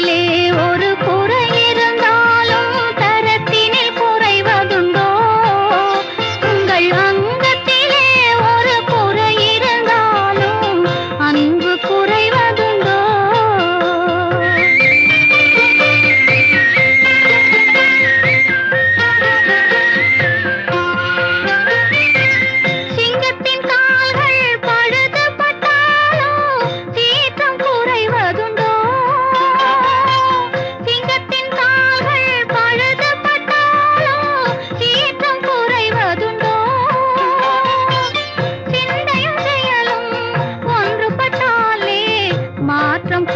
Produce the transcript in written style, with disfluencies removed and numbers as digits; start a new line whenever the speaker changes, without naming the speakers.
ஒரு குறை இருந்தாலும் தரத்தினில் குறைவதுண்டோ? உங்கள் அங்கத்திலே ஒரு குறை இருந்தாலும் அன்பு குறைவதுண்டோ? சிங்கத்தின் கால்கள் பழுதுபட்டாலும் சீற்றம் குறைவதுண்டோ? சிங்கத்தின் கால்கள் பழுதுபட்டாலும் சீற்றம் குறைவதுண்டோ? சிந்தையும் செயலும் ஒன்றுபட்டாலே மாற்றம்